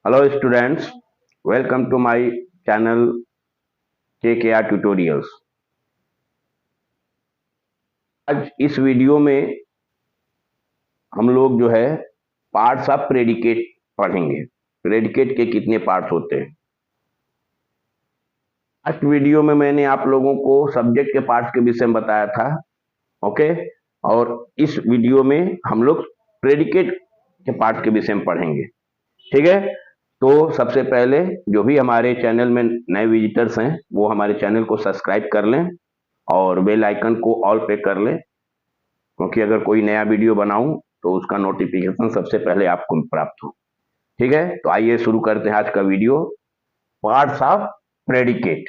Hello students, welcome to my channel KKR Tutorials। आज इस video में हम लोग जो है पार्ट्स ऑफ प्रेडिकेट पढ़ेंगे। प्रेडिकेट के कितने पार्ट्स होते हैं। लास्ट वीडियो में मैंने आप लोगों को सब्जेक्ट के पार्ट्स के विषय में बताया था, ओके। और इस वीडियो में हम लोग प्रेडिकेट के पार्ट्स के विषय में पढ़ेंगे, ठीक है। तो सबसे पहले जो भी हमारे चैनल में नए विजिटर्स हैं वो हमारे चैनल को सब्सक्राइब कर लें और बेल आइकन को ऑल पे कर लें, क्योंकि अगर कोई नया वीडियो बनाऊं तो उसका नोटिफिकेशन सबसे पहले आपको प्राप्त हो, ठीक है। तो आइए शुरू करते हैं आज का वीडियो। Parts of predicate.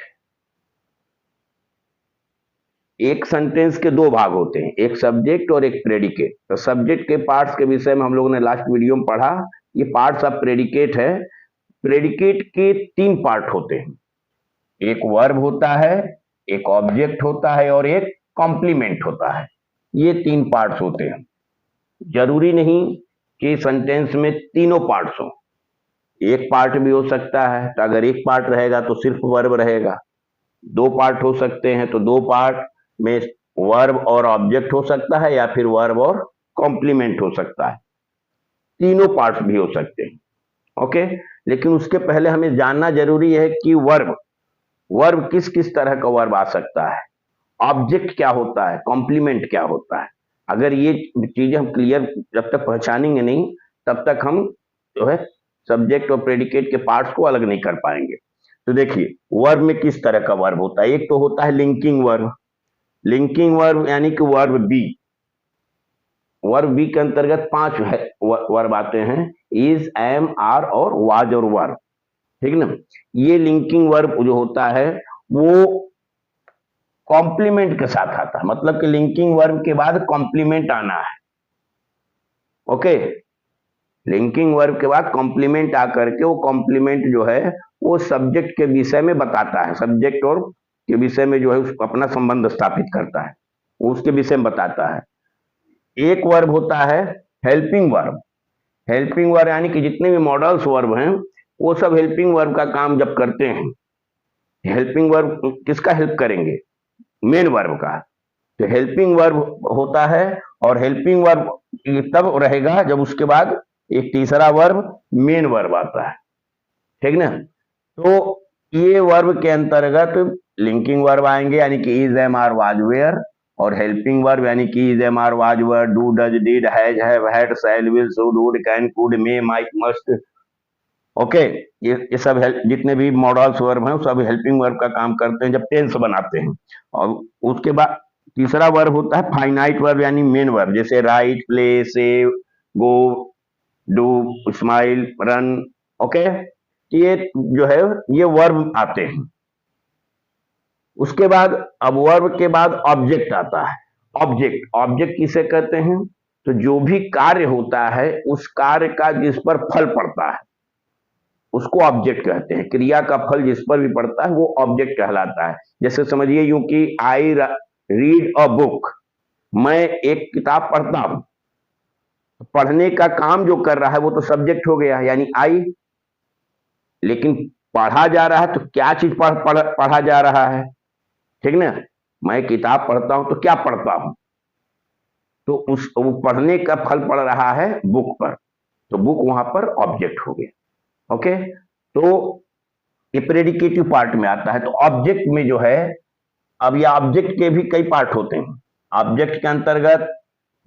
एक सेंटेंस के दो भाग होते हैं, एक सब्जेक्ट और एक प्रेडिकेट। तो सब्जेक्ट के पार्ट्स के विषय में हम लोगों ने लास्ट वीडियो में पढ़ा। ये पार्ट्स ऑफ प्रेडिकेट है। प्रेडिकेट के तीन पार्ट होते हैं, एक वर्ब होता है, एक ऑब्जेक्ट होता है और एक कॉम्प्लीमेंट होता है। ये तीन पार्ट्स होते हैं। जरूरी नहीं कि सेंटेंस में तीनों पार्ट्स हो, एक पार्ट भी हो सकता है। तो अगर एक पार्ट रहेगा तो सिर्फ वर्ब रहेगा, दो पार्ट हो सकते हैं तो दो पार्ट में वर्ब और ऑब्जेक्ट हो सकता है, या फिर वर्ब और कॉम्प्लीमेंट हो सकता है। तीनों पार्ट्स भी हो सकते हैं, ओके। लेकिन उसके पहले हमें जानना जरूरी है कि वर्ब किस किस तरह का वर्ब आ सकता है, ऑब्जेक्ट क्या होता है, कॉम्प्लीमेंट क्या होता है। अगर ये चीजें हम क्लियर जब तक पहचानेंगे नहीं, तब तक हम जो है सब्जेक्ट और प्रेडिकेट के पार्ट्स को अलग नहीं कर पाएंगे। तो देखिए वर्ब में किस तरह का वर्ब होता है। एक तो होता है लिंकिंग वर्ब। लिंकिंग वर्ब यानी कि वर्ब बी। वर्ब बी के अंतर्गत पांच वर्ब आते हैं, इज, एम, आर और वाज और वर, ठीक ना। ये लिंकिंग वर्ब जो होता है वो कॉम्प्लीमेंट के साथ आता है, मतलब कि लिंकिंग वर्ब के बाद कॉम्प्लीमेंट आना है, ओके। लिंकिंग वर्ब के बाद कॉम्प्लीमेंट आकर के वो कॉम्प्लीमेंट जो है वो सब्जेक्ट के विषय में बताता है, सब्जेक्ट और के विषय में जो है अपना संबंध स्थापित करता है, उसके विषय में बताता है। एक वर्ब होता है हेल्पिंग वर्ब। हेल्पिंग वर्ब यानी कि जितने भी मॉडल्स वर्ब हैं वो सब हेल्पिंग वर्ब का काम जब करते हैं। हेल्पिंग वर्ब किसका हेल्प करेंगे, मेन वर्ब का। तो हेल्पिंग वर्ब होता है, और हेल्पिंग वर्ब तब रहेगा जब उसके बाद एक तीसरा वर्ब मेन वर्ब आता है, ठीक ना। तो ये वर्ब के अंतर्गत लिंकिंग वर्ब आएंगे, यानी कि is, am, are, was, were, और हेल्पिंग वर्ब यानी कि is, am, are, was, were, do, does, did, has, have, had, shall, will, should, would, can, could, may, might, must, okay. ये सब जितने भी मॉडल्स वर्ब हैं सब हेल्पिंग वर्ब का काम करते हैं जब टेंस बनाते हैं। और उसके बाद तीसरा वर्ब होता है फाइनाइट वर्ब यानी मेन वर्ब, जैसे राइट, प्ले, से, गो, डू, स्माइल, रन, ओके। ये जो है ये वर्ब आते हैं। उसके बाद अब वर्ब के बाद ऑब्जेक्ट आता है। ऑब्जेक्ट ऑब्जेक्ट किसे कहते हैं, तो जो भी कार्य होता है उस कार्य का जिस पर फल पड़ता है उसको ऑब्जेक्ट कहते हैं। क्रिया का फल जिस पर भी पड़ता है वो ऑब्जेक्ट कहलाता है। जैसे समझिए यूं कि आई रीड अ बुक, मैं एक किताब पढ़ता हूं। पढ़ने का काम जो कर रहा है वो तो सब्जेक्ट हो गया यानी आई, लेकिन पढ़ा जा रहा है तो क्या चीज पढ़ा जा रहा है, ठीक ना। मैं किताब पढ़ता हूं तो क्या पढ़ता हूं, तो उस वो पढ़ने का फल पड़ रहा है बुक पर, तो बुक वहां पर ऑब्जेक्ट हो गया, ओके। तो ये प्रेडिकेटिव पार्ट में आता है। तो ऑब्जेक्ट में जो है, अब ये ऑब्जेक्ट के भी कई पार्ट होते हैं। ऑब्जेक्ट के अंतर्गत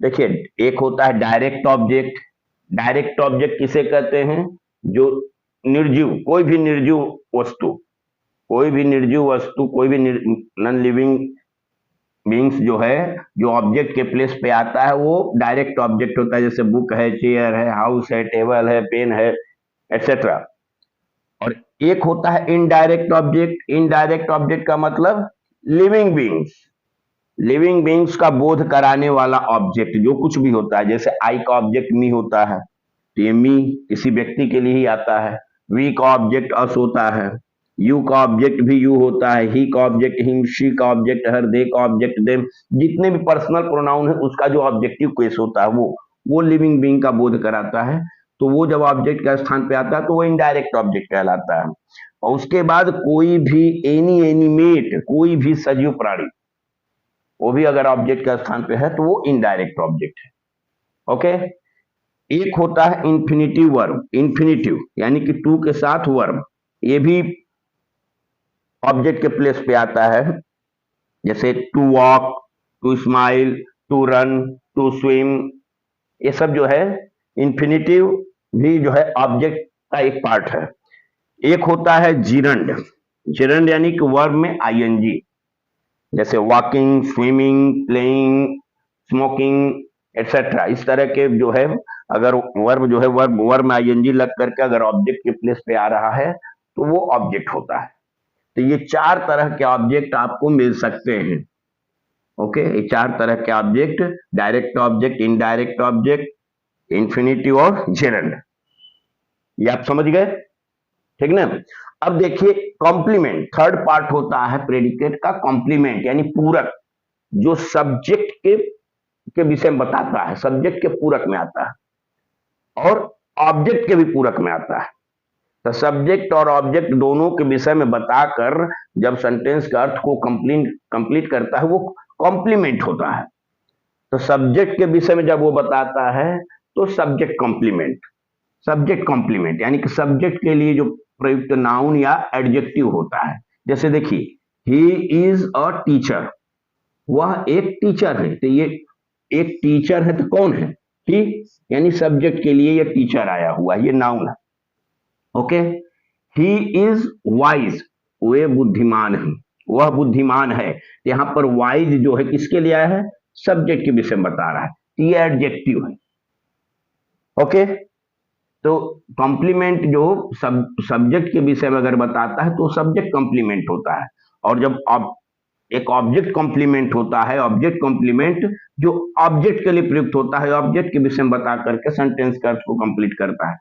देखिए एक होता है डायरेक्ट ऑब्जेक्ट। डायरेक्ट ऑब्जेक्ट किसे कहते हैं, जो निर्जीव, कोई भी निर्जीव वस्तु, कोई भी निर्जीव वस्तु, कोई भी नॉन लिविंग बींग्स जो है जो ऑब्जेक्ट के प्लेस पे आता है वो डायरेक्ट ऑब्जेक्ट होता है। जैसे बुक है, चेयर है, हाउस है, टेबल है, पेन है, एटसेट्रा। और एक होता है इनडायरेक्ट ऑब्जेक्ट। इनडायरेक्ट ऑब्जेक्ट का मतलब लिविंग बींग्स। लिविंग बींग्स का बोध कराने वाला ऑब्जेक्ट जो कुछ भी होता है। जैसे आई का ऑब्जेक्ट मी होता है, तो ये मी किसी व्यक्ति के लिए ही आता है। वी का ऑब्जेक्ट अस होता है, यू का ऑब्जेक्ट भी यू होता है, ही का ऑब्जेक्ट हिम, शी का ऑब्जेक्ट हर, दे का ऑब्जेक्ट देम। जितने भी पर्सनल प्रोनाउन है उसका जो ऑब्जेक्टिव केस होता है वो लिविंग बीइंग का बोध कराता है। तो वो जब ऑब्जेक्ट का स्थान पे आता है तो वो इनडायरेक्ट ऑब्जेक्ट कहलाता है। और उसके बाद कोई भी एनी एनिमेट, कोई भी सजीव प्राणी, वो भी अगर ऑब्जेक्ट का स्थान पे है तो वो इनडायरेक्ट ऑब्जेक्ट है। ओके। एक होता है इन्फिनिटिव वर्ब, इन्फिनिटिव यानी कि टू के साथ वर्ब, ये भी ऑब्जेक्ट के प्लेस पे आता है, जैसे to walk, to smile, to run, to swim, ये सब जो है इन्फिनिटिव भी जो है ऑब्जेक्ट का एक पार्ट है। एक होता है जिरंड, जिरंड यानी कि वर्ब में आईएनजी, जैसे walking, swimming, playing, smoking etcetera, इस तरह के जो है अगर वर्ब जो है वर्ब में आईएनजी लग करके अगर ऑब्जेक्ट के प्लेस पे आ रहा है तो वो ऑब्जेक्ट होता है। तो ये चार तरह के ऑब्जेक्ट आपको मिल सकते हैं। ओके, ये चार तरह के object, direct object, indirect object, infinitive और जेरंड, ये आप समझ गए, ठीक ना। अब देखिए कॉम्प्लीमेंट, थर्ड पार्ट होता है प्रेडिकेट का कॉम्प्लीमेंट यानी पूरक, जो सब्जेक्ट के विषय में बताता है, सब्जेक्ट के पूरक में आता है और ऑब्जेक्ट के भी पूरक में आता है। तो सब्जेक्ट और ऑब्जेक्ट दोनों के विषय में बताकर जब सेंटेंस के अर्थ को कंप्लीट करता है वो कॉम्प्लीमेंट होता है। तो सब्जेक्ट के विषय में जब वो बताता है तो सब्जेक्ट कॉम्प्लीमेंट, सब्जेक्ट कॉम्प्लीमेंट यानी कि सब्जेक्ट के लिए जो प्रयुक्त नाउन या एडजेक्टिव होता है। जैसे देखिए, ही इज अ टीचर, वह एक टीचर है, तो ये एक टीचर है तो कौन है, ही, यानी सब्जेक्ट के लिए ये टीचर आया हुआ, ये नाउन है। ओके। ही इज वाइज, वे बुद्धिमान है, वह बुद्धिमान है, यहां पर वाइज जो है किसके लिए आया है, सब्जेक्ट के विषय में बता रहा है, ये एडजेक्टिव है। ओके। तो कॉम्प्लीमेंट जो सब्जेक्ट के विषय में अगर बताता है तो सब्जेक्ट कॉम्प्लीमेंट होता है। और जब एक ऑब्जेक्ट कॉम्प्लीमेंट होता है, ऑब्जेक्ट कॉम्प्लीमेंट जो ऑब्जेक्ट के लिए प्रयुक्त होता है, ऑब्जेक्ट के विषय में बता करके सेंटेंस का अर्थ को कंप्लीट करता है,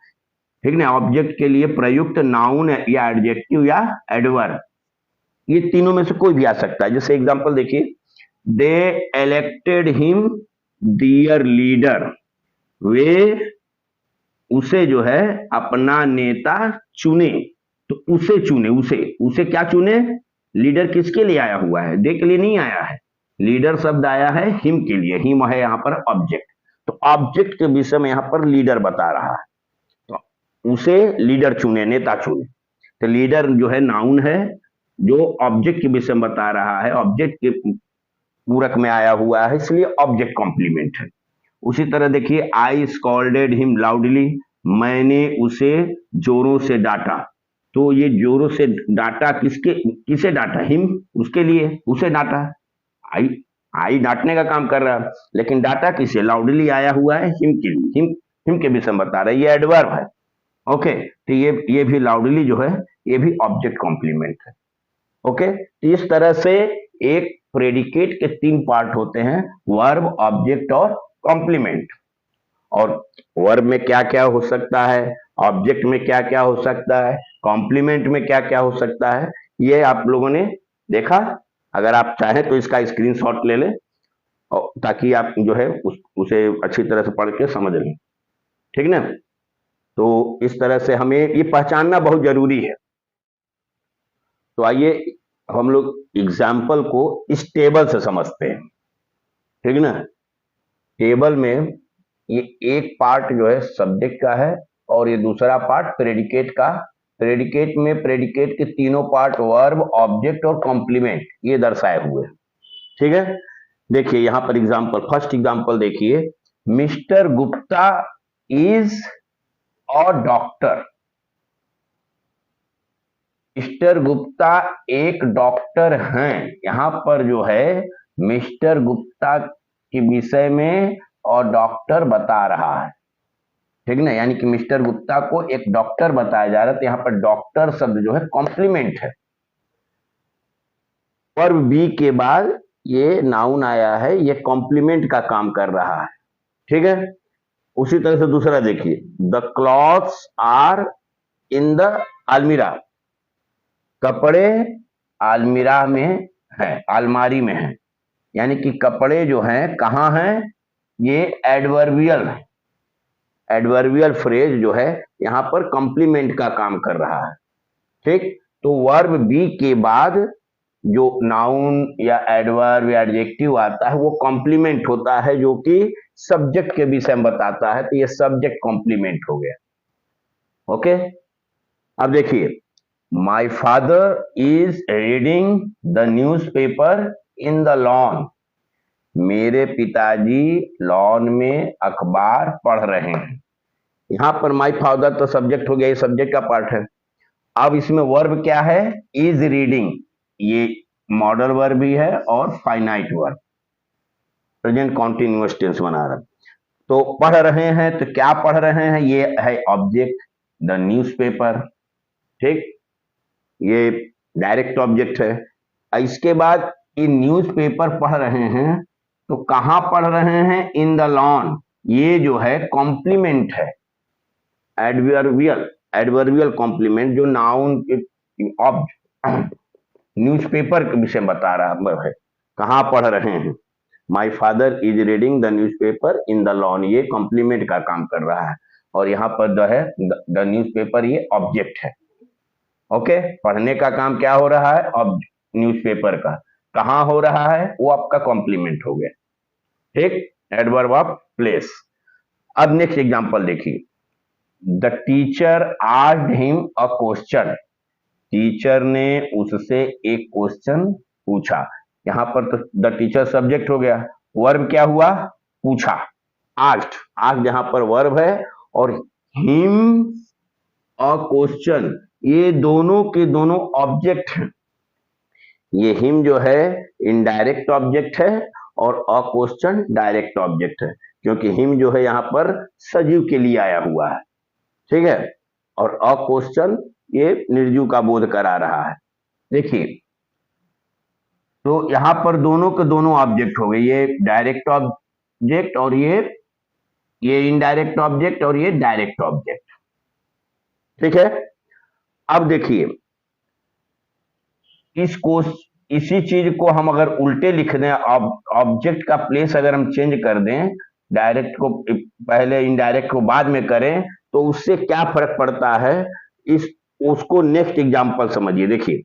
ठीक ना। ऑब्जेक्ट के लिए प्रयुक्त नाउन या एडजेक्टिव या एडवर्ब, ये तीनों में से कोई भी आ सकता है। जैसे एग्जांपल देखिए, दे इलेक्टेड हिम डियर लीडर, वे उसे जो है अपना नेता चुने, तो उसे चुने, उसे क्या चुने, लीडर किसके लिए आया हुआ है, दे के लिए नहीं आया है, लीडर शब्द आया है हिम के लिए, हिम है यहाँ पर ऑब्जेक्ट, तो ऑब्जेक्ट के विषय में यहाँ पर लीडर बता रहा है, तो उसे लीडर चुने, नेता चुने। तो लीडर जो है नाउन है जो ऑब्जेक्ट के विषय में बता रहा है, ऑब्जेक्ट के पूरक में आया हुआ है, इसलिए ऑब्जेक्ट कॉम्प्लीमेंट है। उसी तरह देखिए, आई स्कॉल्डेड हिम लाउडली, मैंने उसे जोरों से डांटा, तो ये जोरों से डांटा किसे डांटा, हिम, उसके लिए, उसे डांटा, आई आई डांटने का काम कर रहा है, लेकिन डांटा किसे, लाउडली आया हुआ है हिम के लिए, हिम के विषय में बता रहा है, ये एडवर्ब है। ओके। तो ये भी लाउडली जो है ये भी ऑब्जेक्ट कॉम्प्लीमेंट है। ओके। तो इस तरह से एक प्रेडिकेट के तीन पार्ट होते हैं, वर्ब, ऑब्जेक्ट और कॉम्प्लीमेंट। और वर्ब में क्या क्या हो सकता है, ऑब्जेक्ट में क्या क्या हो सकता है, कॉम्प्लीमेंट में क्या क्या हो सकता है, ये आप लोगों ने देखा। अगर आप चाहें तो इसका स्क्रीनशॉट ले लें और ताकि आप जो है उसे अच्छी तरह से पढ़ के समझ लें, ठीक ना। तो इस तरह से हमें ये पहचानना बहुत जरूरी है। तो आइए हम लोग एग्जाम्पल को इस टेबल से समझते हैं, ठीक ना। टेबल में ये एक पार्ट जो है सब्जेक्ट का है और ये दूसरा पार्ट प्रेडिकेट का। प्रेडिकेट में प्रेडिकेट के तीनों पार्ट वर्ब, ऑब्जेक्ट और कॉम्प्लीमेंट ये दर्शाए हुए हैं, ठीक है। देखिए यहां पर एग्जाम्पल, फर्स्ट एग्जाम्पल देखिए, mister Gupta is a doctor, mister Gupta एक डॉक्टर हैं, यहां पर जो है मिस्टर गुप्ता के विषय में और डॉक्टर बता रहा है, ठीक ना, यानी कि मिस्टर गुप्ता को एक डॉक्टर बताया जा रहा है, तो यहां पर डॉक्टर शब्द जो है कॉम्प्लीमेंट है। वर्ब बी के बाद ये नाउन आया है, ये कॉम्प्लीमेंट का काम कर रहा है, ठीक है। उसी तरह से दूसरा देखिए, the clothes are in the अलमीरा, कपड़े अलमीरा में है, अलमारी में है, यानी कि कपड़े जो हैं कहां हैं, ये एडवर्बियल है, एडवर्बियल फ्रेज जो है यहाँ पर कॉम्प्लीमेंट का काम कर रहा है। ठीक, तो वर्ब बी के बाद जो नाउन या एडवर्ब या एडजेक्टिव आता है वो कॉम्प्लीमेंट होता है, जो कि सब्जेक्ट के विषय में बताता है, तो ये सब्जेक्ट कॉम्प्लीमेंट हो गया। ओके, अब देखिए, my father is reading the newspaper in the lawn. मेरे पिताजी लॉन में अखबार पढ़ रहे हैं। यहां पर माई फादर तो सब्जेक्ट हो गया, ये सब्जेक्ट का पार्ट है। अब इसमें वर्ब क्या है, इज रीडिंग, ये मॉडल वर्ब भी है और finite verb, present continuous tense बना रहा है। तो पढ़ रहे हैं, तो क्या पढ़ रहे हैं, ये है ऑब्जेक्ट द न्यूज़पेपर। ठीक, ये डायरेक्ट ऑब्जेक्ट है। इसके बाद ये न्यूज़पेपर पढ़ रहे हैं, तो कहां पढ़ रहे हैं, इन द लॉन, ये जो है कॉम्प्लीमेंट है, एडवर्बियल कॉम्प्लीमेंट, जो नाउन के न्यूज़पेपर के विषय में बता रहा है, कहां पढ़ रहे हैं। My father is reading the newspaper in the lawn, ये कॉम्प्लीमेंट का काम कर रहा है, और यहाँ पर जो है द न्यूज़पेपर ये ऑब्जेक्ट है। ओके, पढ़ने का काम क्या हो रहा है, अब न्यूज़पेपर का कहां हो रहा है, वो आपका कॉम्प्लीमेंट हो गया। ठीक, एडवर्ब ऑफ प्लेस। अब नेक्स्ट एग्जांपल देखिए, the teacher asked him a question. Teacher ने उससे एक क्वेश्चन पूछा। यहां पर तो द टीचर सब्जेक्ट हो गया, वर्ब क्या हुआ, पूछा, आस्क्ड यहां पर वर्ब है, और हिम अ क्वेश्चन, ये दोनों के दोनों ऑब्जेक्ट हैं। ये हिम जो है इनडायरेक्ट ऑब्जेक्ट है और अ क्वेश्चन डायरेक्ट ऑब्जेक्ट है, क्योंकि हिम जो है यहाँ पर सजीव के लिए आया हुआ है। ठीक है, और अ क्वेश्चन ये निर्जीव का बोध करा रहा है। देखिए, तो यहां पर दोनों के दोनों ऑब्जेक्ट हो गए, ये डायरेक्ट ऑब्जेक्ट और ये इनडायरेक्ट ऑब्जेक्ट और ये डायरेक्ट ऑब्जेक्ट। ठीक है, अब देखिए, इसी चीज को हम अगर उल्टे लिख दें, ऑब्जेक्ट का प्लेस अगर हम चेंज कर दें, डायरेक्ट को पहले इनडायरेक्ट को बाद में करें, तो उससे क्या फर्क पड़ता है, उसको नेक्स्ट एग्जांपल समझिए। देखिए,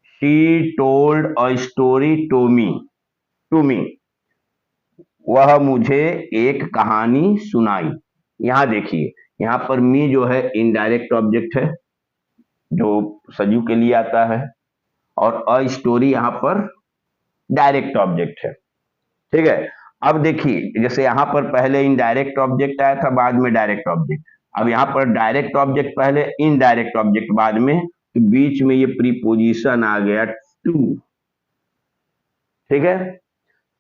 she told a story to me, वह मुझे एक कहानी सुनाई। यहां देखिए, यहां पर मी जो है इनडायरेक्ट ऑब्जेक्ट है, जो सजीव के लिए आता है, और अ स्टोरी यहां पर डायरेक्ट ऑब्जेक्ट है। ठीक है, अब देखिए, जैसे यहां पर पहले इनडायरेक्ट ऑब्जेक्ट आया था, बाद में डायरेक्ट ऑब्जेक्ट, अब यहां पर डायरेक्ट ऑब्जेक्ट पहले, इनडायरेक्ट ऑब्जेक्ट बाद में, तो बीच में ये प्रीपोजिशन आ गया टू। ठीक है,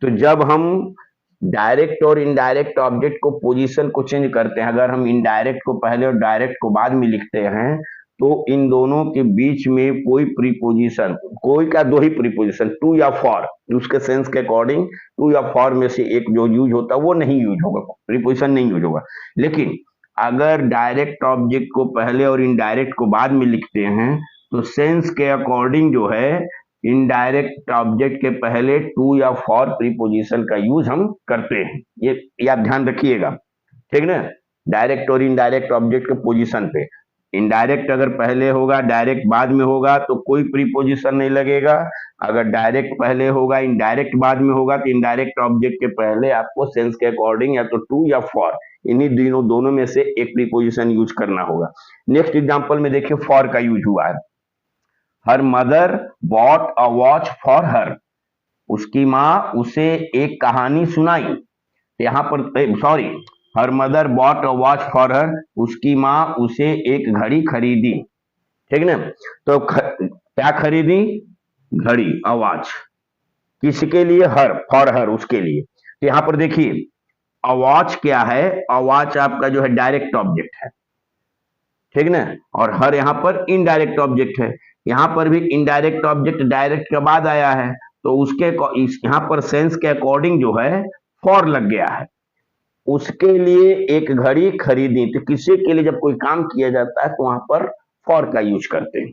तो जब हम डायरेक्ट और इनडायरेक्ट ऑब्जेक्ट को पोजीशन को चेंज करते हैं, अगर हम इनडायरेक्ट को पहले और डायरेक्ट को बाद में लिखते हैं, तो इन दोनों के बीच में कोई प्रीपोजिशन, कोई का दो ही प्रीपोजिशन, टू या फॉर, उसके सेंस के अकॉर्डिंग टू या फॉर में से एक जो यूज होता है वो नहीं यूज होगा, प्रीपोजिशन नहीं यूज होगा। लेकिन अगर डायरेक्ट ऑब्जेक्ट को पहले और इनडायरेक्ट को बाद में लिखते हैं, तो सेंस के अकॉर्डिंग जो है इनडायरेक्ट ऑब्जेक्ट के पहले टू या फॉर प्रीपोजिशन का यूज हम करते हैं। ये आप ध्यान रखिएगा, ठीक ना, डायरेक्ट और इनडायरेक्ट ऑब्जेक्ट के पोजीशन पे। इनडायरेक्ट अगर पहले होगा, डायरेक्ट बाद में होगा, तो कोई प्रीपोजिशन नहीं लगेगा। अगर डायरेक्ट पहले होगा, इनडायरेक्ट बाद में होगा, तो इनडायरेक्ट ऑब्जेक्ट के पहले आपको सेंस के अकॉर्डिंग या तो टू या फॉर, इन्हीं दोनों में से एक प्रीपोजिशन यूज करना होगा। नेक्स्ट एग्जांपल में देखिए, फॉर का यूज हुआ है। Her mother bought a watch for her, उसकी माँ उसे एक कहानी सुनाई। यहाँ पर sorry, her mother bought a watch for her, उसकी माँ उसे एक घड़ी खरीदी। ठीक ना, तो क्या खरीदी, घड़ी, अ वॉच, किसके लिए, हर, फॉर हर, उसके लिए। तो यहाँ पर देखिए, अ वॉच क्या है, अ वॉच आपका जो है डायरेक्ट ऑब्जेक्ट है, ठीक ना, और हर यहाँ पर इनडायरेक्ट ऑब्जेक्ट है। यहाँ पर भी इनडायरेक्ट ऑब्जेक्ट डायरेक्ट के बाद आया है, तो उसके यहाँ पर सेंस के अकॉर्डिंग जो है फॉर लग गया है। उसके लिए एक घड़ी खरीदी, तो किसी के लिए जब कोई काम किया जाता है तो वहां पर फॉर का यूज करते हैं,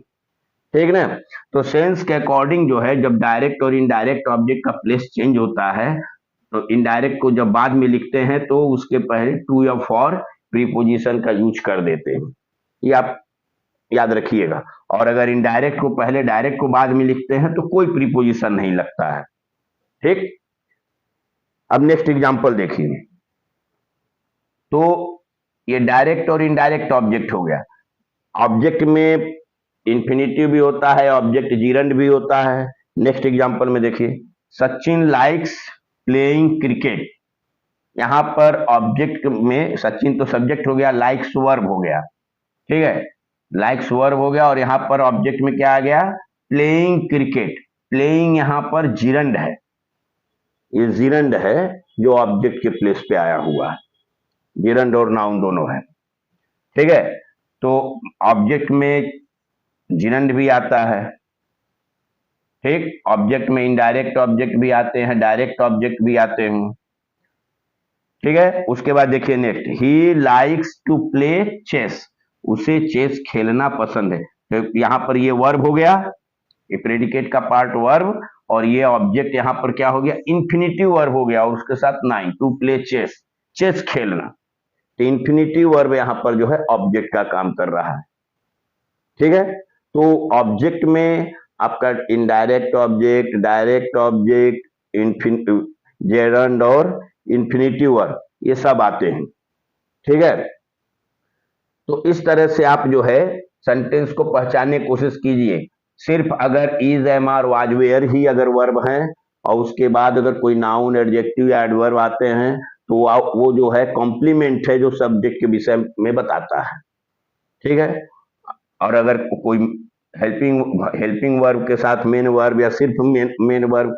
ठीक ना। तो सेंस के अकॉर्डिंग जो है, जब डायरेक्ट और इनडायरेक्ट ऑब्जेक्ट का प्लेस चेंज होता है, तो इनडायरेक्ट को जब बाद में लिखते हैं तो उसके पहले टू या फॉर प्रीपोजिशन का यूज कर देते हैं, ये आप याद रखिएगा। और अगर इनडायरेक्ट को पहले डायरेक्ट को बाद में लिखते हैं तो कोई प्रीपोजिशन नहीं लगता है। ठीक, अब नेक्स्ट एग्जांपल देखिए। तो ये डायरेक्ट और इनडायरेक्ट ऑब्जेक्ट हो गया। ऑब्जेक्ट में इंफिनिटिव भी होता है, ऑब्जेक्ट जीरंड भी होता है। नेक्स्ट एग्जांपल में देखिए, सचिन लाइक्स प्लेइंग क्रिकेट। यहां पर ऑब्जेक्ट में सचिन तो सब्जेक्ट हो गया, लाइक्स वर्ब हो गया। ठीक है, लाइक्स वर्ब हो गया और यहां पर ऑब्जेक्ट में क्या आ गया, प्लेइंग क्रिकेट। प्लेइंग यहां पर जीरंड है, ये जीरंड है जो ऑब्जेक्ट के प्लेस पे आया हुआ है। जीरंड और नाउन दोनों है। ठीक है, तो ऑब्जेक्ट में जीरंड भी आता है। ठीक, ऑब्जेक्ट में इनडायरेक्ट ऑब्जेक्ट भी आते हैं, डायरेक्ट ऑब्जेक्ट भी आते हैं। ठीक है, उसके बाद देखिए next, he likes to play chess. उसे चेस खेलना पसंद है। तो यहां पर ये वर्ब हो गया, ये प्रेडिकेट का पार्ट वर्ब, और ये ऑब्जेक्ट यहां पर क्या हो गया, इन्फिनिटिव वर्ब हो गया और उसके साथ nine, to play chess, chess खेलना। तो इन्फिनिटिव वर्ब यहां पर जो है ऑब्जेक्ट का काम कर रहा है। ठीक है, तो ऑब्जेक्ट में आपका indirect object, direct object, gerund और इन्फिनिटिव वर्ब, ये सब आते हैं। ठीक है, तो इस तरह से आप जो है सेंटेंस को पहचानने की कोशिश कीजिए। सिर्फ अगर is, am, are, was, were ही अगर वर्ब हैं और उसके बाद अगर कोई नाउन, एडजेक्टिव या एडवर्ब आते हैं तो वो जो है कॉम्प्लीमेंट है जो सब्जेक्ट के विषय में बताता है। ठीक है, और अगर कोई हेल्पिंग वर्ब के साथ मेन वर्ब या सिर्फ मेन वर्ब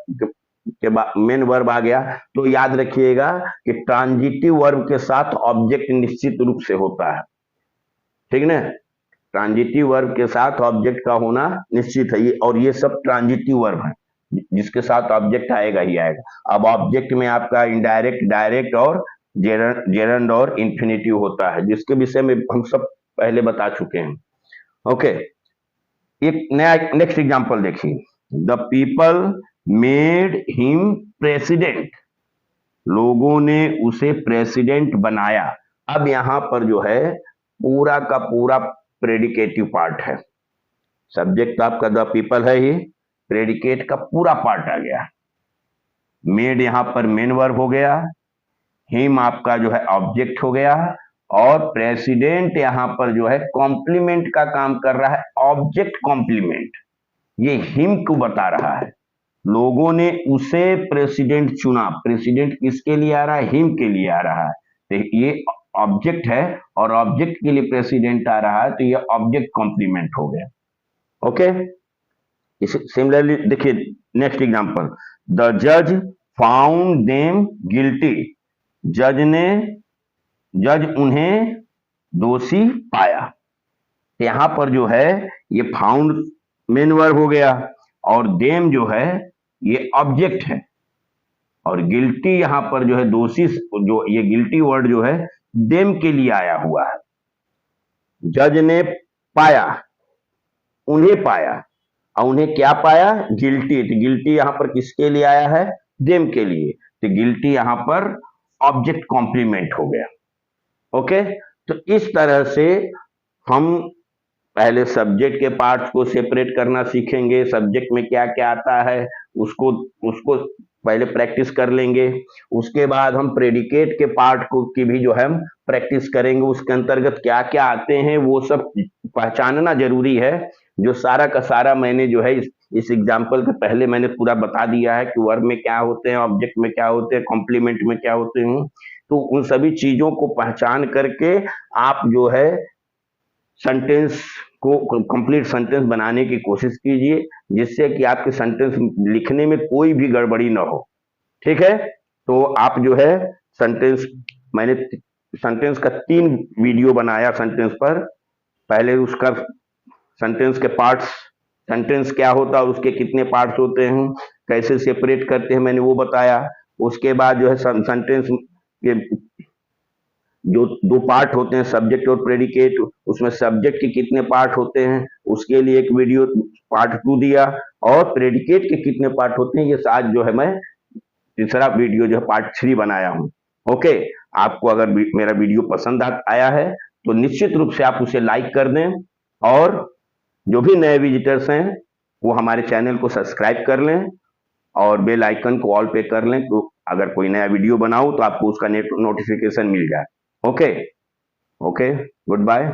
के बाद मेन वर्ब आ गया तो याद रखिएगा कि ट्रांजिटिव वर्ब के साथ ऑब्जेक्ट निश्चित रूप से होता है। ठीक ना, ट्रांजिटिव वर्ब के साथ ऑब्जेक्ट का होना निश्चित है, और ये सब ट्रांजिटिव वर्ब है जिसके साथ ऑब्जेक्ट आएगा ही आएगा। अब ऑब्जेक्ट में आपका इनडायरेक्ट, डायरेक्ट और जेरंड और इन्फिनिटिव होता है, जिसके विषय में हम सब पहले बता चुके हैं। ओके, एक नया नेक्स्ट एग्जांपल देखिए, the people made him president. लोगों ने उसे प्रेसिडेंट बनाया। अब यहां पर जो है पूरा का पूरा प्रेडिकेटिव पार्ट है। सब्जेक्ट आपका द पीपल है, ही प्रेडिकेट का पूरा पार्ट आ गया। मेड यहां पर मेन वर्ब हो गया, हिम आपका जो है ऑब्जेक्ट हो गया, और प्रेसिडेंट यहां पर जो है कॉम्प्लीमेंट का काम कर रहा है, ऑब्जेक्ट कॉम्प्लीमेंट। ये हिम को बता रहा है। लोगों ने उसे प्रेसिडेंट चुना। प्रेसिडेंट किसके लिए आ रहा है, हिम के लिए आ रहा है। तो ये ऑब्जेक्ट है और ऑब्जेक्ट के लिए प्रेसिडेंट आ रहा है, तो ये ऑब्जेक्ट कॉम्प्लीमेंट हो गया। ओके, सिमिलरली देखिए नेक्स्ट एग्जांपल, द जज फाउंड देम गिल्टी। जज उन्हें दोषी पाया। यहां पर जो है ये फाउंड मेन वर्ब हो गया और देम जो है ये ऑब्जेक्ट है, और गिल्टी यहां पर जो है दोषी, जो ये गिल्टी वर्ड जो है देम के लिए आया हुआ है। जज ने पाया, उन्हें पाया, और उन्हें क्या पाया, गिल्टी। तो गिल्टी यहां पर किसके लिए आया है, देम के लिए। तो गिल्टी यहां पर ऑब्जेक्ट कॉम्प्लीमेंट हो गया। ओके, तो इस तरह से हम पहले सब्जेक्ट के पार्ट्स को सेपरेट करना सीखेंगे। सब्जेक्ट में क्या क्या आता है उसको पहले प्रैक्टिस कर लेंगे। उसके बाद हम प्रेडिकेट के पार्ट को की भी जो है हम प्रैक्टिस करेंगे। उसके अंतर्गत क्या क्या आते हैं वो सब पहचानना जरूरी है। जो सारा का सारा मैंने जो है इस एग्जाम्पल के पहले मैंने पूरा बता दिया है कि वर्ब में क्या होते हैं, ऑब्जेक्ट में क्या होते हैं, कॉम्प्लीमेंट में क्या होते हैं। तो उन सभी चीजों को पहचान करके आप जो है सेंटेंस को कंप्लीट सेंटेंस बनाने की कोशिश कीजिए, जिससे कि आपके सेंटेंस लिखने में कोई भी गड़बड़ी ना हो। ठीक है, तो आप जो है मैंने सेंटेंस का 3 वीडियो बनाया सेंटेंस पर। पहले उसका सेंटेंस के पार्ट्स, सेंटेंस क्या होता है, उसके कितने पार्ट्स होते हैं, कैसे सेपरेट करते हैं, मैंने वो बताया। उसके बाद जो है सेंटेंस के जो 2 पार्ट होते हैं, सब्जेक्ट और प्रेडिकेट, उसमें सब्जेक्ट के कितने पार्ट होते हैं उसके लिए एक वीडियो पार्ट 2 दिया, और प्रेडिकेट के कितने पार्ट होते हैं ये आज जो है मैं तीसरा वीडियो जो है पार्ट 3 बनाया हूं। ओके, आपको अगर मेरा वीडियो पसंद आया है तो निश्चित रूप से आप उसे लाइक कर दें, और जो भी नए विजिटर्स हैं वो हमारे चैनल को सब्सक्राइब कर लें और बेल आइकन को ऑल पे कर लें, तो अगर कोई नया वीडियो बनाऊं तो आपको उसका नोटिफिकेशन मिल जाए। Okay, good bye.